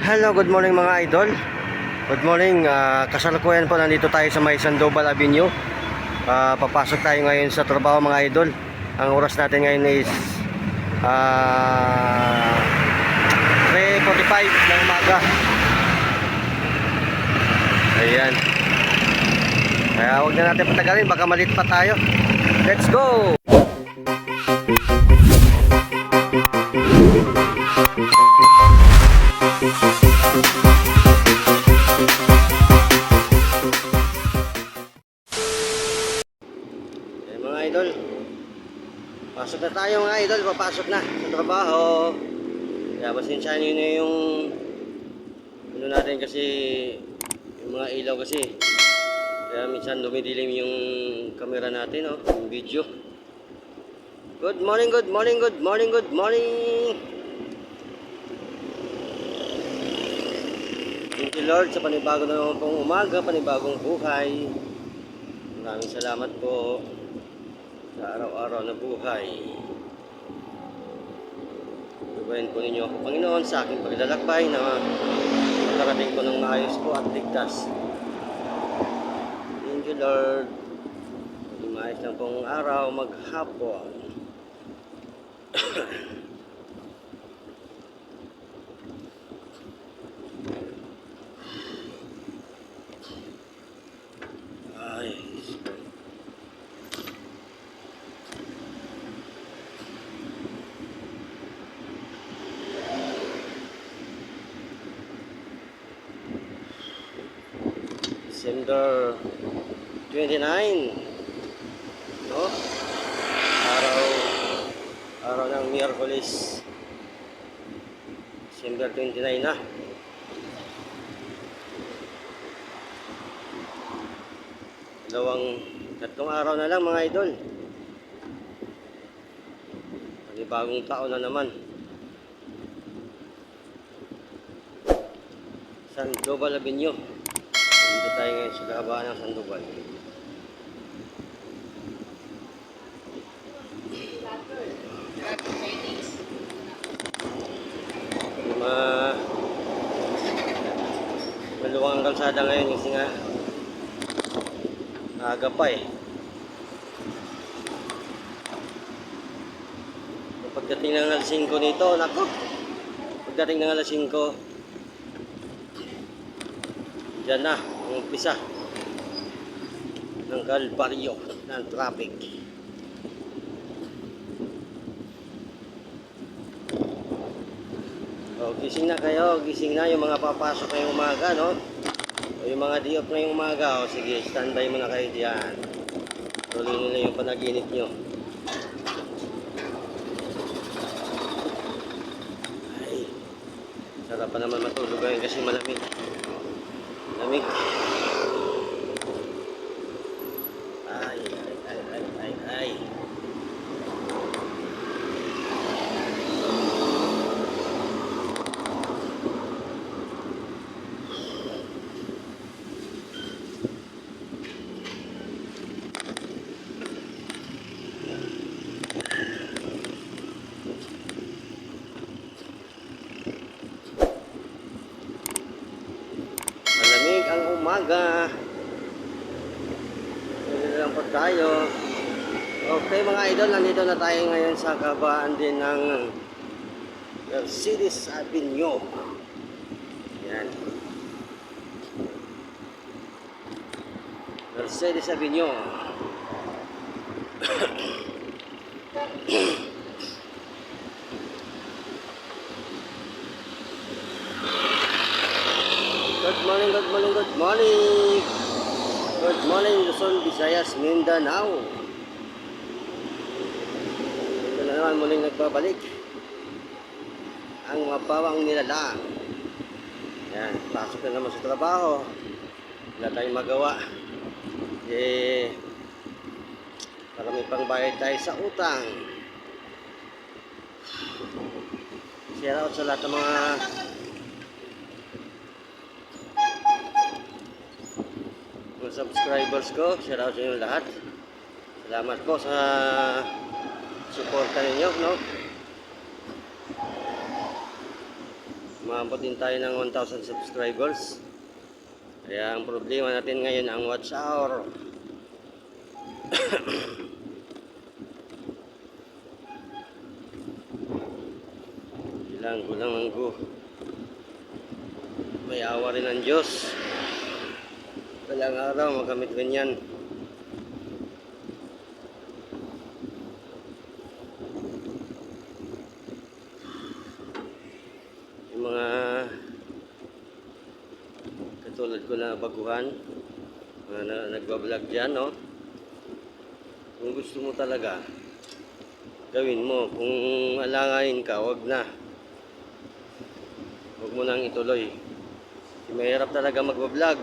Hello, good morning mga idol. Good morning, kasalukuyan po nandito tayo sa may Sandoval Avenue. Papasok tayo ngayon sa trabaho mga idol. Ang oras natin ngayon is 3:45 ng umaga. Ayan. Kaya huwag na natin patagalin, baka malit pa tayo. Let's go! Mga idol, pasok na tayo mga idol, papasok na sa trabaho. Kaya pasensyahan nyo na yung ano natin kasi yung mga ilaw kasi. Kaya minsan dumidilim yung camera natin, oh, yung video. Good morning, good morning, good morning, good morning. Thank you Lord sa panibago na naman pong umaga, panibagong buhay. Maraming salamat po sa araw-araw na buhay. Tubayan po ninyo ako, Panginoon, sa aking paglalakbay na makarating ko ng maayos po at ligtas. Thank you Lord. Maayos lang pong araw, maghapon. December 29, no? Araw ng Miyerkules. December 29 na. Tatlong araw na lang mga idol. Bagong taon na naman. Sandoval Avenue. Dito tayo ngayon sa kahabaan ng Sandoval. Maluwang ang kalsada ngayon kasi nga aga pa eh. Pagdating ng alas 5 nito, nako. Pagdating ng alas 5, dyan na ang umpisa ng kalbaryo ng traffic. O, gising na kayo, gising na yung mga papasok ngayong umaga, no? O yung mga diop ngayong umaga, o sige, standby muna kayo diyan. Tuloy nila yung panaginip nyo. Ay, sarap pa naman matulog ngayon kasi malamig. Lamig. Ay. Malamig ang umaga. Dito lang po tayo. Okay mga idol, nandito na tayo ngayon sa kabaan din ng Mercedes Avenue. Yan. Mercedes Avenue. Good morning, good morning, good morning. Good morning, Luzon, Visayas, Mindanao. Ito na naman muling nagbabalik ang mabawang nilalang. Yan, pasok na naman sa trabaho. Wala tayong magawa. Marami pang bayad tayo sa utang. Share out sa lahat ng mga subscribers ko. Shout out sa inyo lahat. Salamat po sa suporta ninyo, no? Umabot din tayo ng 1,000 subscribers. Kaya ang problema natin ngayon ang watch hour. Kulang ang go. May awa rin ang Diyos. Walang araw magamit ganyan. Yung mga katulad ko na baguhan, mga nagbablog dyan, no? Kung gusto mo talaga, gawin mo. Kung alanganin ka, wag na. Huwag mo nang ituloy. Mahirap talaga magbablog.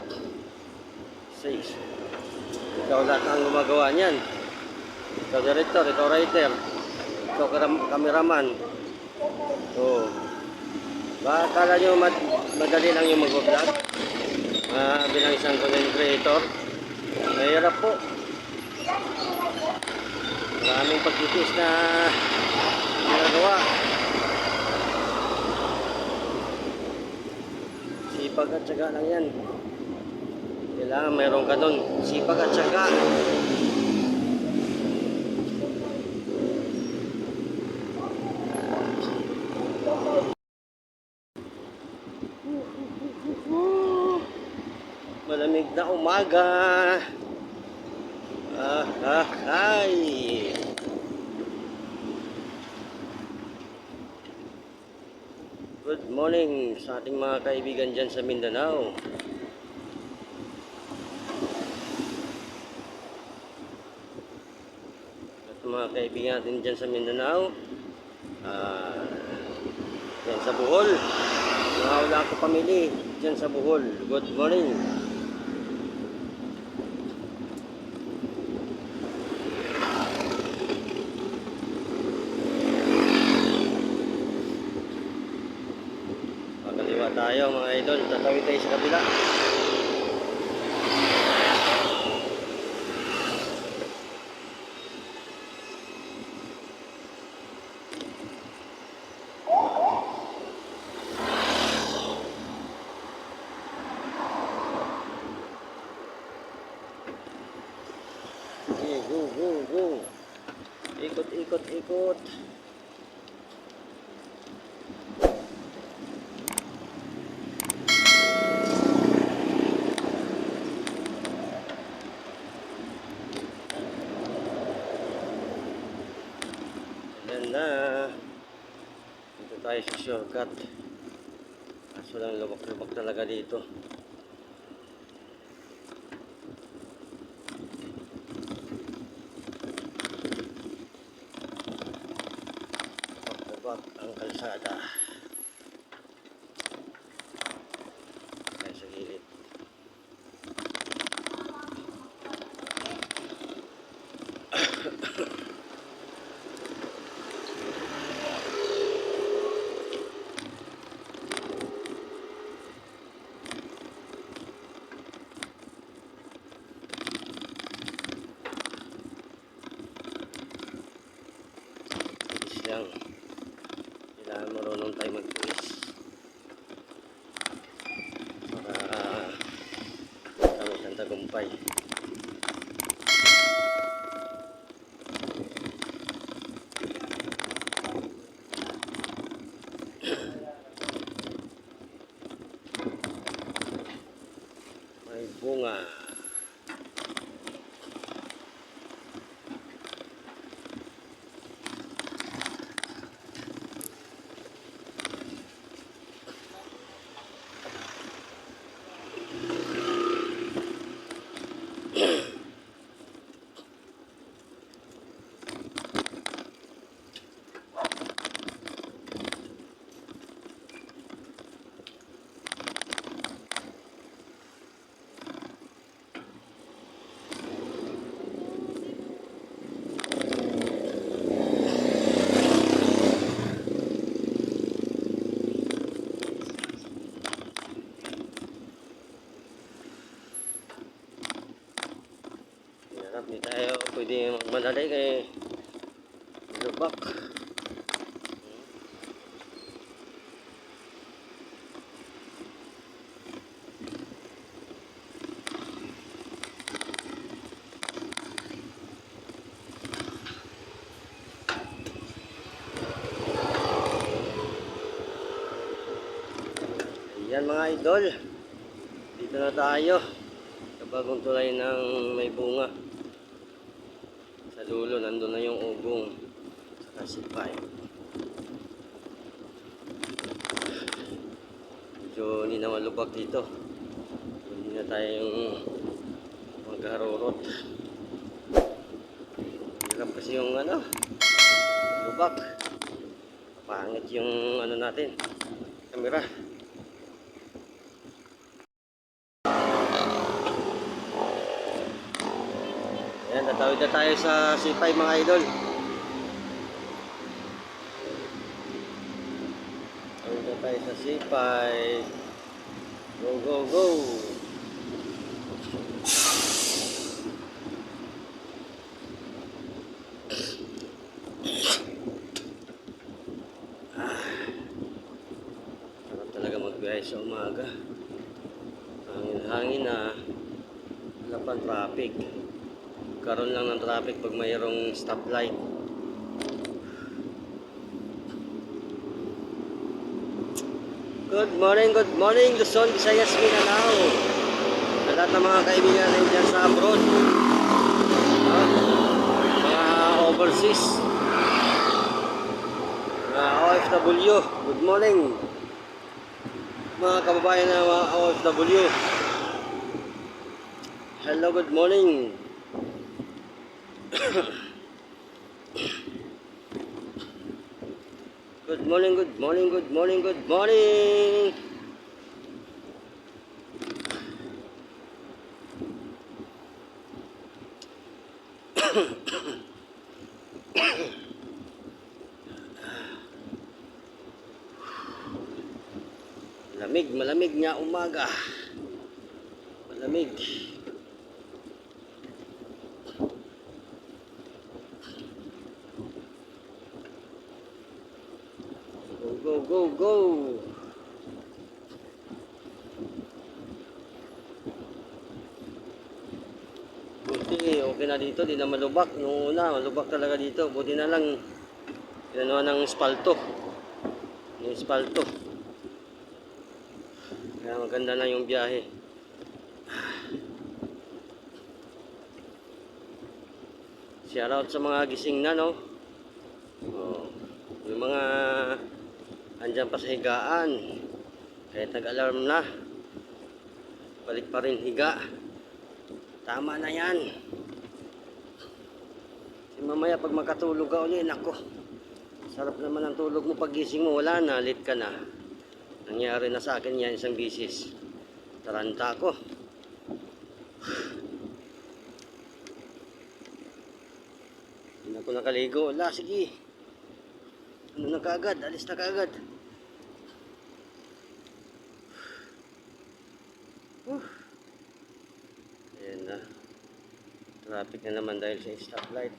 Ikaw lahat ang gumagawa niyan. Ikaw director, ikaw writer, ikaw cameraman. So, baka akala nyo madali lang yung mag-vlog bilang isang content creator. Mahirap po. Maraming pagtitis na ginagawa. Sipag at syaga lang yan. Kailangan mayroon ka doon. Sipag at syaga. Malamig na umaga. Ay. Good morning sa ating mga kaibigan dyan sa Mindanao. At mga kaibigan natin dyan sa Mindanao. Yan sa Bohol. Wala ako pamili dyan sa Bohol. Good morning. Makaliwa tayo mga idol. Tatawid tayo sa kabila. Go. Ikot. Ayan na. Dito tayo sa shortcut. Kaso lang lubak-lubak talaga dito. Ang kalsada ay sa gilid. Isang kailangan marunong tayo mag-twist para kami ng tagumpay. May bunga. Hindi tayo pwede magmadali kay lubak. Yan mga idol, dito na tayo sa bagong tulay ng may bunga. Sa dulo nandun na yung ugong sa sipay. Medyo hindi na malubak dito, hindi na tayong magharurot. Hirap kasi yung lubak, pangit yung natin, kamera. Ayan, tatawid na tayo sa sipay mga idol. Tatawid na tayo sa sipay. Go, go, go! Sarap talaga magbiyahe sa umaga. Hangin-hangin na. Wala pang traffic. Karoon lang ng traffic pag mayroong stoplight. Good morning, Luzon, Visayas, Mindanao. Sa lahat ng mga kaibigan natin dyan sa abroad. Mga overseas. Mga OFW, good morning. Mga kababayan na mga OFW. Hello, good morning. Good morning, good morning, good morning, good morning. Malamig nga umaga. Malamig. Go, go, go! Buti, okay na dito, di na malubak. Noong una, malubak talaga dito. Buti na lang, ginawa ng espalto. Yung espalto. Kaya maganda na yung biyahe. Shoutout sa mga gising na, no? Oh, yung mga andyan pa sa higaan, kahit nag-alarm na, balik pa rin higa. Tama na yan. Kasi mamaya pag makatulog ka ulit, nako, sarap naman ang tulog mo. Pag gising mo, wala na, late ka na. Nangyari na sa akin yan isang bisis. Taranta ko. Hindi na ako nakaligo. Wala, sige. Ano na kaagad? Alis na kaagad. Ayan na. Traffic na naman dahil sa stoplight.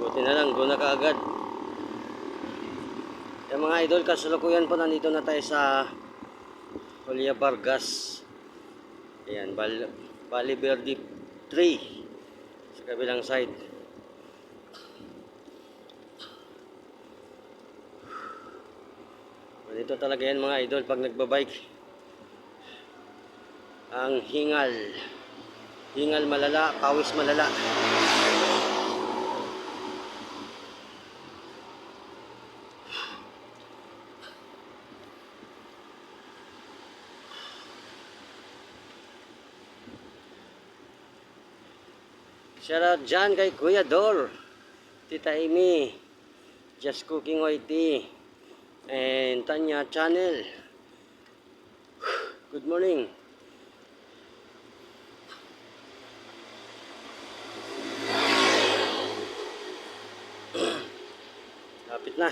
Buti na lang, doon na kaagad. Yung mga idol, kasalukuyan po nandito na tayo sa Julia Vargas. Ayan, Valle Verde 3 sa kabilang side. Dito talaga yan mga idol pag nagbabike. Ang hingal. Hingal malala, pawis malala. Shoutout dyan kay Kuya Dor, Tita Amy, Just Cooking YT, and Tanya Channel. Good morning. Lapit na.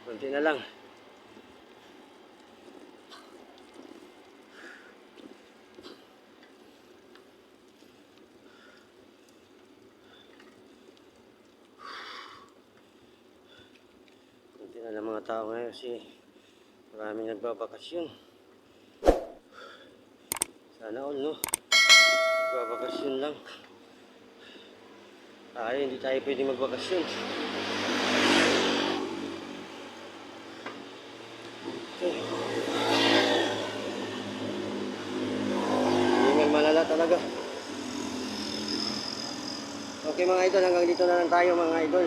Konti na lang. mga tao ngayon kasi maraming nagbabakasyon. Sana all, no? Nagbabakasyon lang. Tayo, hindi tayo pwede magbakasyon. Okay. Hindi malala talaga. Okay mga idol, hanggang dito na lang tayo mga idol.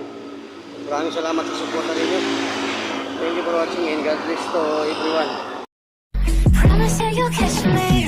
Maraming salamat sa suporta ninyo. Thank you for watching and God bless to everyone. Promise that you'll catch me